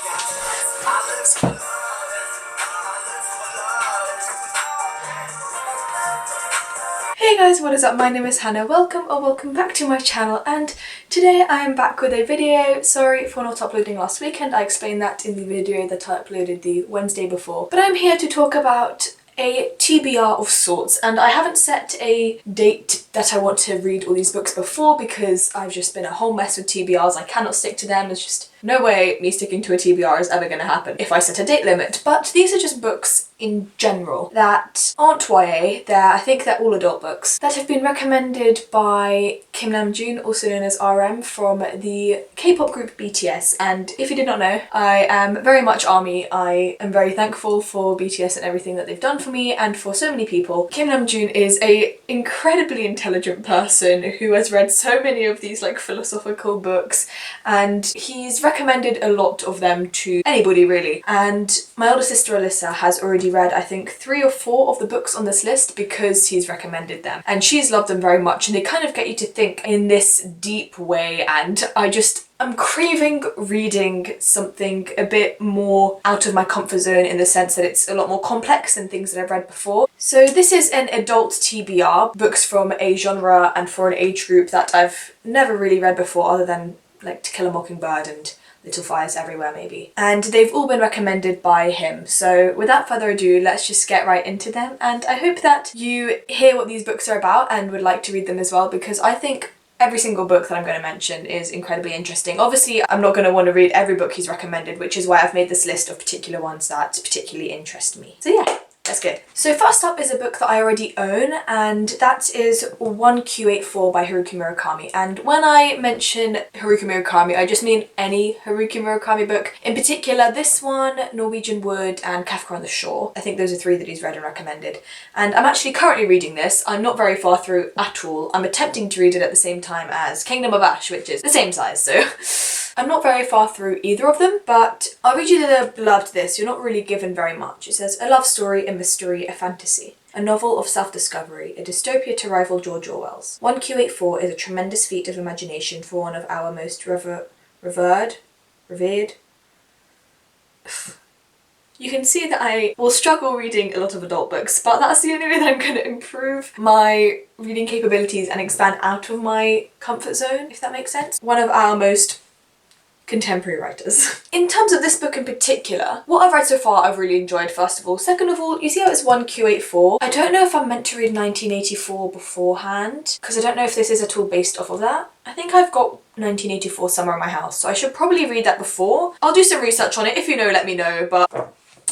Hey guys, what is up? My name is Hannah. Welcome or welcome back to my channel, and today I am back with a video. Sorry for not uploading last weekend. I explained that in the video that I uploaded the Wednesday before. But I'm here to talk about a TBR of sorts, and I haven't set a date that I want to read all these books before because I've just been a whole mess with TBRs. I cannot stick to them. It's just no way me sticking to a TBR is ever going to happen if I set a date limit. But these are just books in general that aren't YA. I think they're all adult books that have been recommended by Kim Namjoon, also known as RM, from the K-pop group BTS. And if you did not know, I am very much ARMY. I am very thankful for BTS and everything that they've done for me and for so many people. Kim Namjoon is a incredibly intelligent person who has read so many of these like philosophical books, and he's recommended a lot of them to anybody really. And my older sister Alyssa has already read I think 3 or 4 of the books on this list because he's recommended them, and she's loved them very much, and they kind of get you to think in this deep way, and I'm craving reading something a bit more out of my comfort zone in the sense that it's a lot more complex than things that I've read before. So this is an adult TBR, books from a genre and for an age group that I've never really read before other than like To Kill a Mockingbird and Little Fires Everywhere maybe. And they've all been recommended by him. So without further ado, let's just get right into them. And I hope that you hear what these books are about and would like to read them as well, because I think every single book that I'm going to mention is incredibly interesting. Obviously, I'm not going to want to read every book he's recommended, which is why I've made this list of particular ones that particularly interest me. So yeah. That's good. So first up is a book that I already own, and that is 1Q84 by Haruki Murakami. And when I mention Haruki Murakami, I just mean any Haruki Murakami book. In particular, this one, Norwegian Wood, and Kafka on the Shore. I think those are 3 that he's read and recommended. And I'm actually currently reading this. I'm not very far through at all. I'm attempting to read it at the same time as Kingdom of Ash, which is the same size, so I'm not very far through either of them, but I'll read you the blurb to this. You're not really given very much. It says, a love story, a mystery, a fantasy. A novel of self-discovery, a dystopia to rival George Orwell's. 1Q84 is a tremendous feat of imagination for one of our most revered. You can see that I will struggle reading a lot of adult books, but that's the only way that I'm going to improve my reading capabilities and expand out of my comfort zone, if that makes sense. One of our most contemporary writers. In terms of this book in particular, what I've read so far I've really enjoyed, first of all. Second of all, you see how it's 1Q84? I don't know if I'm meant to read 1984 beforehand, because I don't know if this is at all based off of that. I think I've got 1984 somewhere in my house, so I should probably read that before. I'll do some research on it. If you know, let me know, but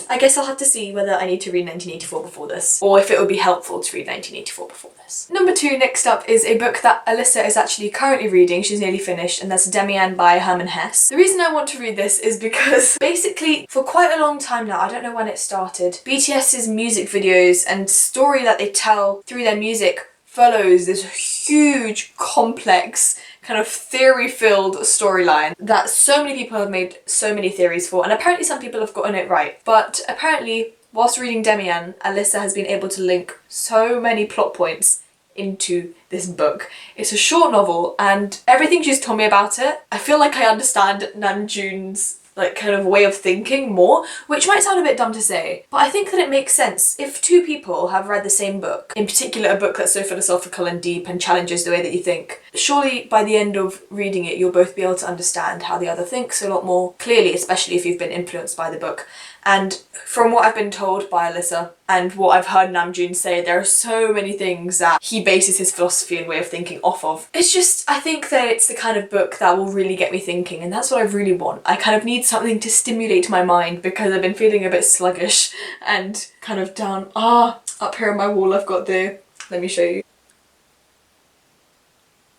I guess I'll have to see whether I need to read 1984 before this, or if it would be helpful to read 1984 before this. Number 2, next up, is a book that Alyssa is actually currently reading. She's nearly finished, and that's Demian by Hermann Hesse. The reason I want to read this is because basically for quite a long time now, I don't know when it started, BTS's music videos and story that they tell through their music follows this huge, complex, kind of theory-filled storyline that so many people have made so many theories for, and apparently some people have gotten it right. But apparently, whilst reading Demian, Alyssa has been able to link so many plot points into this book. It's a short novel, and everything she's told me about it, I feel like I understand Namjoon's like kind of way of thinking more, which might sound a bit dumb to say, but I think that it makes sense. If 2 people have read the same book, in particular a book that's so philosophical and deep and challenges the way that you think, surely by the end of reading it you'll both be able to understand how the other thinks a lot more clearly, especially if you've been influenced by the book. And from what I've been told by Alyssa and what I've heard Namjoon say, there are so many things that he bases his philosophy and way of thinking off of. It's just, I think that it's the kind of book that will really get me thinking, and that's what I really want. I kind of need something to stimulate my mind because I've been feeling a bit sluggish and kind of down. Up here on my wall I've got let me show you.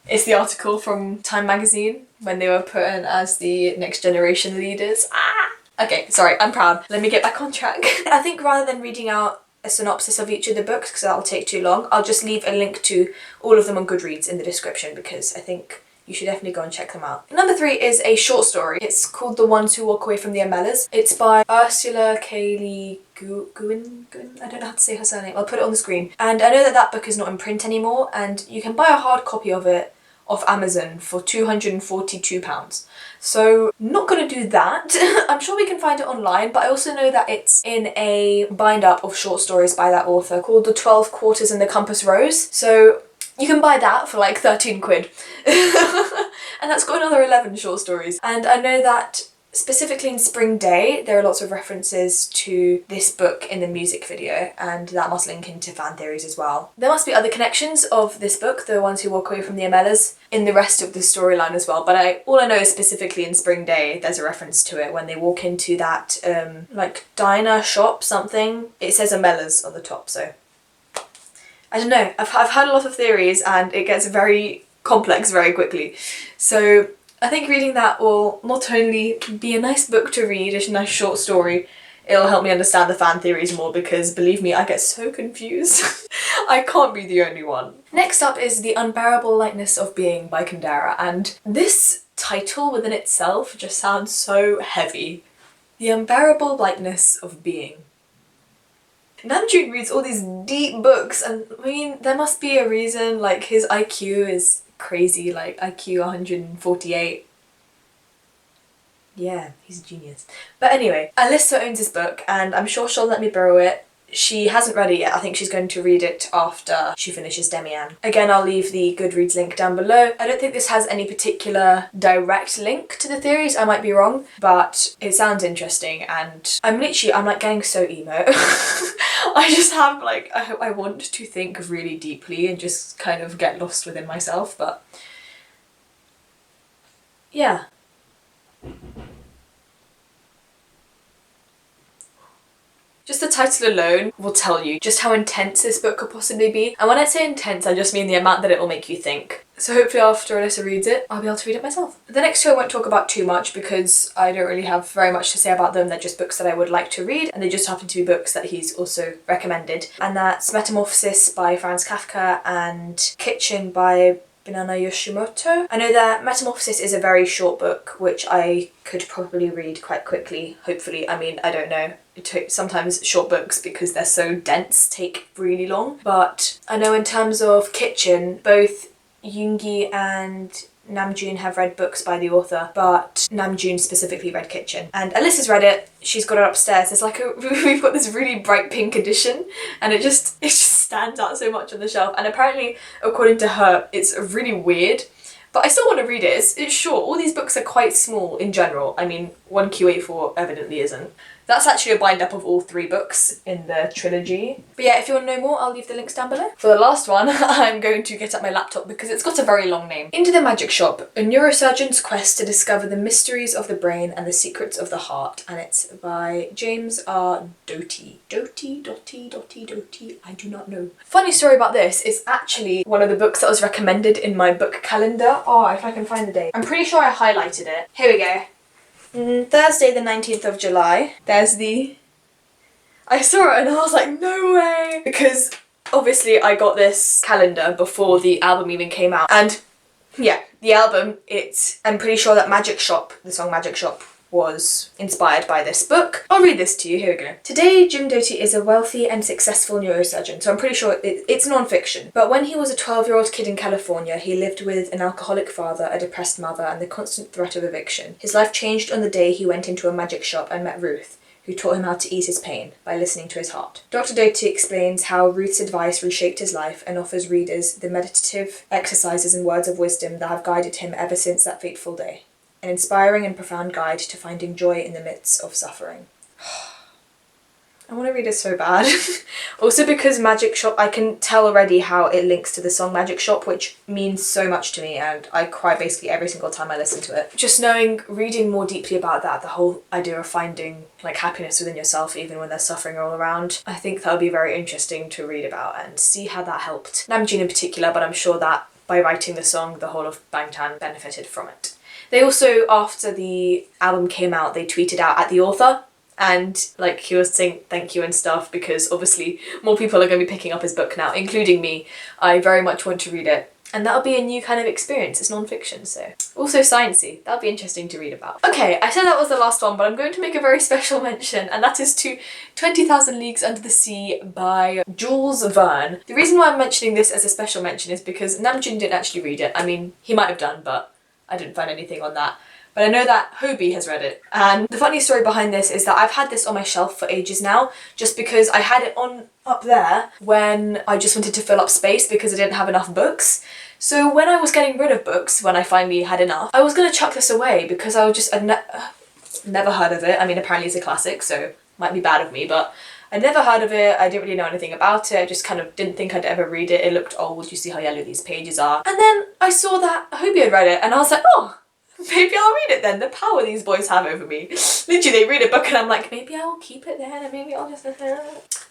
It's the article from Time magazine when they were put in as the next generation leaders. Okay, sorry, I'm proud. Let me get back on track. I think rather than reading out a synopsis of each of the books, because that'll take too long, I'll just leave a link to all of them on Goodreads in the description, because I think you should definitely go and check them out. Number 3 is a short story. It's called The Ones Who Walk Away from the Amelas. It's by Ursula K. Le Guin? I don't know how to say her surname. I'll put it on the screen. And I know that that book is not in print anymore, and you can buy a hard copy of it off Amazon for £242. So not gonna do that. I'm sure we can find it online, but I also know that it's in a bind-up of short stories by that author called The 12 Quarters and the Compass Rose. So you can buy that for like 13 quid. And that's got another 11 short stories. And I know that specifically in Spring Day, there are lots of references to this book in the music video, and that must link into fan theories as well. There must be other connections of this book, The Ones Who Walk Away from the Amelas, in the rest of the storyline as well, but all I know is specifically in Spring Day, there's a reference to it when they walk into that, like, diner, shop, something. It says Amelas on the top, so I don't know. I've had a lot of theories, and it gets very complex very quickly. So I think reading that will not only be a nice book to read, a nice short story, it'll help me understand the fan theories more, because believe me, I get so confused. I can't be the only one. Next up is The Unbearable Lightness of Being by Kundera, and this title within itself just sounds so heavy. The Unbearable Lightness of Being. Namjoon reads all these deep books, and I mean, there must be a reason. Like, his IQ is crazy, like IQ 148. Yeah, he's a genius. But anyway, Alyssa owns this book, and I'm sure she'll let me borrow it. She hasn't read it yet. I think she's going to read it after she finishes Demian. Again, I'll leave the Goodreads link down below. I don't think this has any particular direct link to the theories, I might be wrong, but it sounds interesting, and I'm like getting so emo. I just have like, I want to think really deeply and just kind of get lost within myself, but yeah. Just the title alone will tell you just how intense this book could possibly be. And when I say intense, I just mean the amount that it will make you think. So hopefully after Alyssa reads it, I'll be able to read it myself. The next two I won't talk about too much because I don't really have very much to say about them. They're just books that I would like to read, and they just happen to be books that he's also recommended. And that's Metamorphosis by Franz Kafka and Kitchen by Banana Yoshimoto. I know that Metamorphosis is a very short book, which I could probably read quite quickly, hopefully. I mean, I don't know. Sometimes short books, because they're so dense, take really long. But I know in terms of Kitchen, both Yoongi and Namjoon have read books by the author, but Namjoon specifically read Kitchen. And Alyssa's read it, she's got it upstairs. There's like we've got this really bright pink edition, and it just stands out so much on the shelf. And apparently, according to her, it's really weird. But I still want to read it. It's short. All these books are quite small in general. I mean, 1Q84 evidently isn't. That's actually a bind-up of all 3 books in the trilogy. But yeah, if you want to know more, I'll leave the links down below. For the last one, I'm going to get up my laptop because it's got a very long name. Into the Magic Shop, a neurosurgeon's quest to discover the mysteries of the brain and the secrets of the heart. And it's by James R. Doty. Doty, I do not know. Funny story about this, it's actually one of the books that was recommended in my book calendar. Oh, if I can find the date. I'm pretty sure I highlighted it. Here we go. Thursday the 19th of July. There's the... I saw it and I was like, no way! Because obviously I got this calendar before the album even came out. And yeah, the album, I'm pretty sure that Magic Shop, the song Magic Shop, was inspired by this book. I'll read this to you, here we go. Today, Jim Doty is a wealthy and successful neurosurgeon, so I'm pretty sure it's non-fiction. But when he was a 12-year-old kid in California, he lived with an alcoholic father, a depressed mother, and the constant threat of eviction. His life changed on the day he went into a magic shop and met Ruth, who taught him how to ease his pain by listening to his heart. Dr. Doty explains how Ruth's advice reshaped his life and offers readers the meditative exercises and words of wisdom that have guided him ever since that fateful day. An inspiring and profound guide to finding joy in the midst of suffering. I want to read it so bad. Also because Magic Shop, I can tell already how it links to the song Magic Shop, which means so much to me, and I cry basically every single time I listen to it. Just reading more deeply about that, the whole idea of finding like happiness within yourself even when there's suffering all around, I think that would be very interesting to read about and see how that helped Namjoon in particular, but I'm sure that by writing the song, the whole of Bangtan benefited from it. They also, after the album came out, they tweeted out at the author, and like he was saying thank you and stuff, because obviously more people are going to be picking up his book now, including me. I very much want to read it. And that'll be a new kind of experience. It's non-fiction, so. Also sciencey. That'll be interesting to read about. Okay, I said that was the last one, but I'm going to make a very special mention, and that is to 20,000 Leagues Under the Sea by Jules Verne. The reason why I'm mentioning this as a special mention is because Namjoon didn't actually read it. I mean, he might have done, but I didn't find anything on that. But I know that Hobie has read it. And the funny story behind this is that I've had this on my shelf for ages now, just because I had it on up there when I just wanted to fill up space because I didn't have enough books. So when I was getting rid of books, when I finally had enough, I was gonna chuck this away because I'd never heard of it. I mean, apparently it's a classic, so might be bad of me, but I'd never heard of it. I didn't really know anything about it. I just kind of didn't think I'd ever read it. It looked old. You see how yellow these pages are. And then I saw that Hobie had read it, and I was like, oh, maybe I'll read it then. The power these boys have over me. Literally, they read a book and I'm like, maybe I will keep it then, and maybe I'll just...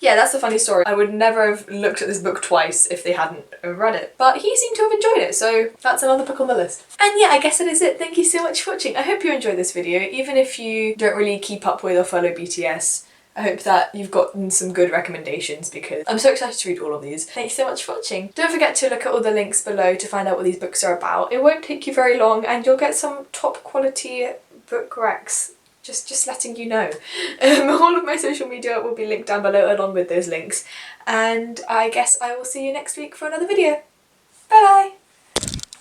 Yeah, that's a funny story. I would never have looked at this book twice if they hadn't read it. But he seemed to have enjoyed it, so that's another book on the list. And yeah, I guess that is it. Thank you so much for watching. I hope you enjoyed this video, even if you don't really keep up with or follow BTS. I hope that you've gotten some good recommendations because I'm so excited to read all of these. Thanks so much for watching. Don't forget to look at all the links below to find out what these books are about. It won't take you very long and you'll get some top quality book recs. Just letting you know. All of my social media will be linked down below along with those links. And I guess I will see you next week for another video. Bye bye!